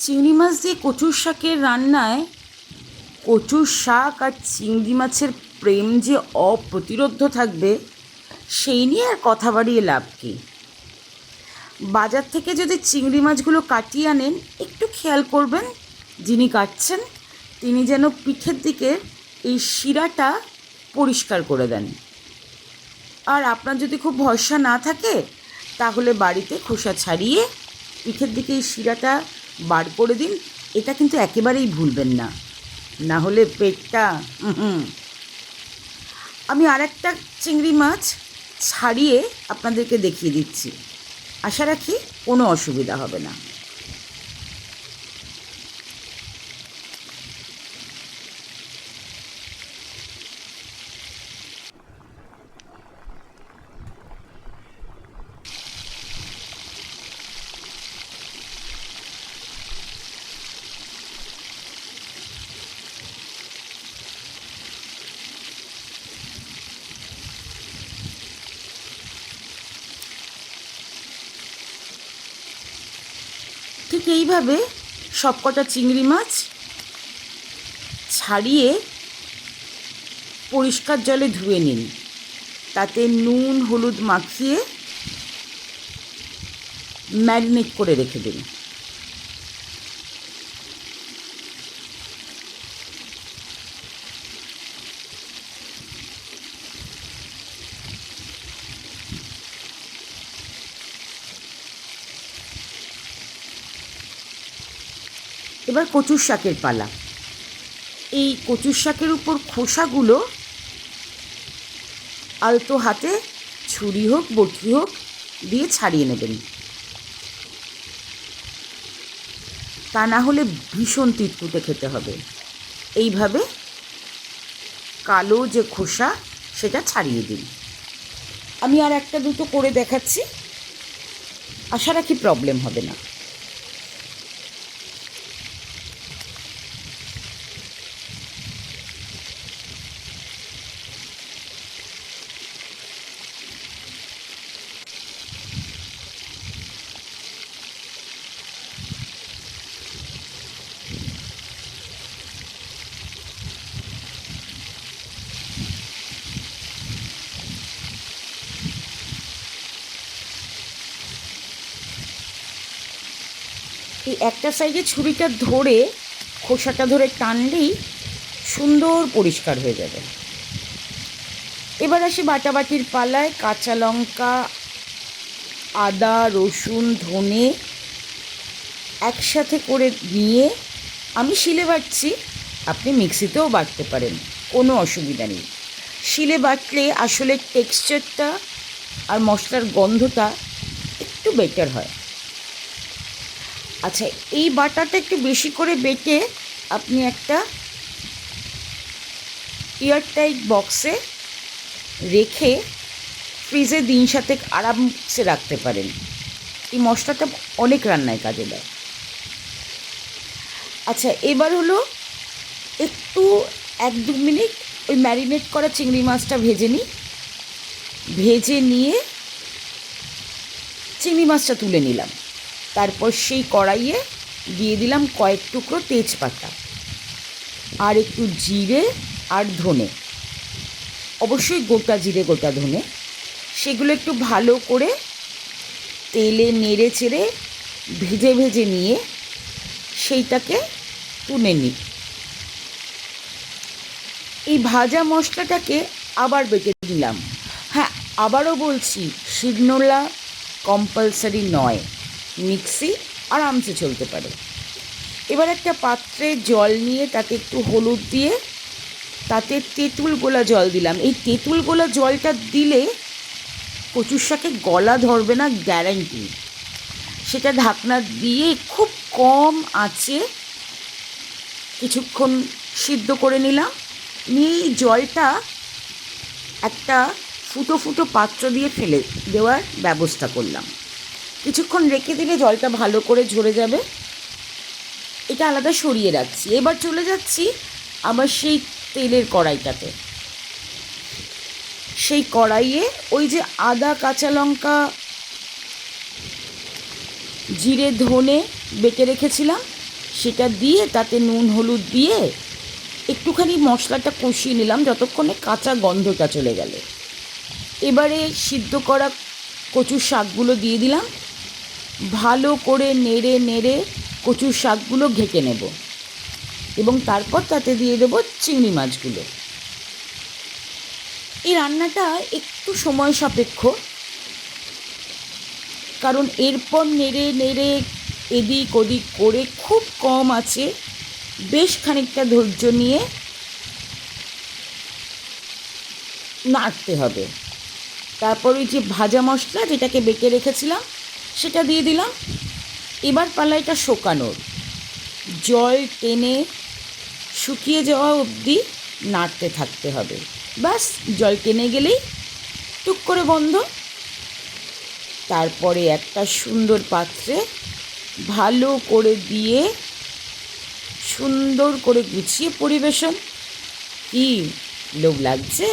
চিংড়ি মাছ দিয়ে কচুর শাকের রান্নায় কচুর শাক আর চিংড়ি মাছের প্রেম যে অপ্রতিরোধ্য থাকবে সেই নিয়ে আর কথা বাড়িয়ে লাভ কী। বাজার থেকে যদি চিংড়ি মাছগুলো কাটিয়ে আনেন, একটু খেয়াল করবেন যিনি কাটছেন তিনি যেন পিঠের দিকে এই শিরাটা পরিষ্কার করে দেন। আর আপনার যদি খুব ভরসা না থাকে তাহলে বাড়িতে খোসা ছাড়িয়ে পিঠের দিকে এই শিরাটা বার করে দিন। এটা কিন্তু একেবারেই ভুলবেন না, না হলে পেটটা আমি আরেকটা চিংড়ি মাছ ছাড়িয়ে আপনাদেরকে দেখিয়ে দিচ্ছি। আশা রাখি কোনো অসুবিধা হবে না। ঠিক এইভাবে সবকটা চিংড়ি মাছ ছাড়িয়ে পরিষ্কার জলে ধুয়ে নিন। তাতে নুন হলুদ মাখিয়ে ম্যারিনেট করে রেখে দিন। এবার কচুর শাকের পালা। এই কচুর শাকের উপর খোসাগুলো আলতো হাতে ছুরি হোক বটি হোক দিয়ে ছাড়িয়ে নেবেন, তা না হলে ভীষণ তিতকুটে খেতে হবে। এইভাবে কালো যে খোসা সেটা ছাড়িয়ে দিন। আমি আর একটা দুটো করে দেখাচ্ছি, আশা রাখি প্রবলেম হবে না। এই একটা সাইডে ছুরিটা ধরে খোসাটা ধরে টানলেই সুন্দর পরিষ্কার হয়ে যাবে। এবার আসি বাটাবাটির পালায়। কাঁচা লঙ্কা, আদা, রসুন, ধনে একসাথে করে নিয়ে আমি শিলে বাটছি, আপনি মিক্সিতেও বাটতে পারেন, কোনো অসুবিধা নেই। শিলে বাটলে আসলে টেক্সচারটা আর মশলার গন্ধটা একটু বেটার হয়। আচ্ছা, এই বাটাটা একটু বেশি করে বেটে আপনি একটা এয়ারটাইট বক্সে রেখে ফ্রিজে দিন সাতেক আরামসে রাখতে পারেন। এই মশলাটা অনেক রান্নায় কাজে দেয়। আচ্ছা, এবার হলো একটু 1-2 মিনিট ওই ম্যারিনেট করা চিংড়ি মাছটা ভেজে নিই। ভেজে নিয়ে চিংড়ি মাছটা তুলে নিলাম। তারপর সেই কড়াইয়ে দিয়ে দিলাম কয়েক টুকরো তেজপাতা আর একটু জিরে আর ধনে, অবশ্যই গোটা জিরে গোটা ধনে। সেগুলো একটু ভালো করে তেলে নেড়ে চেড়ে ভেজে ভেজে নিয়ে সেইটাকে তুলে নিই। এই ভাজা মশলাটাকে আবার বেটে দিলাম। হ্যাঁ, আবারও বলছি, শিলনোড়া কম্পালসারি নয়, মিক্সি আরামসে চলতে পারে। এবার একটা পাত্রে জল নিয়ে তাতে একটু হলুদ দিয়ে তাতে তেঁতুল গোলা জল দিলাম। এই তেঁতুল গোলা জলটা দিলে কচুর শাকে গলা ধরবে না, গ্যারান্টি। সেটা ঢাকনা দিয়ে খুব কম আঁচে কিছুক্ষণ সিদ্ধ করে নিলাম। নিয়ে এই জলটা একটা ফুটো ফুটো পাত্র দিয়ে ফেলে দেওয়ার ব্যবস্থা করলাম। কিছুক্ষণ রেখে দিলে জলটা ভালো করে ঝরে যাবে। এটা আলাদা সরিয়ে রাখছি। এবার চলে যাচ্ছি আবার সেই তেলের কড়াইটাতে। সেই কড়াইয়ে ওই যে আদা, কাঁচা লঙ্কা, জিরে, ধনে বেটে রেখেছিলাম সেটা দিয়ে তাতে নুন হলুদ দিয়ে একটুখানি মশলাটা কষিয়ে নিলাম যতক্ষণে কাঁচা গন্ধটা চলে গেল। এবারে সিদ্ধ করা কচুর শাকগুলো দিয়ে দিলাম, ভালো করে নেড়ে নেড়ে কচুর শাকগুলো ঘেঁটে নেব এবং তারপর তাতে দিয়ে দেবো চিংড়ি মাছগুলো। এই রান্নাটা একটু সময় সাপেক্ষ, কারণ এরপর নেড়ে নেড়ে এদিক ওদিক করে খুব কম আছে বেশ খানিকটা ধৈর্য নিয়ে নাড়তে হবে। তারপর ওই যে ভাজা মশলা যেটাকে বেটে রেখেছিলাম সেটা দিয়ে দিলাম। এবার পালা এটা শোকানোর, জল টেনে শুকিয়ে যাওয়া অবধি নাড়তে থাকতে হবে। ব্যাস, জল টেনে গেলেই টুক করে বন্ধ। তারপরে একটা সুন্দর পাত্রে ভালো করে দিয়ে সুন্দর করে গুছিয়ে পরিবেশন। কি লোভ লাগছে?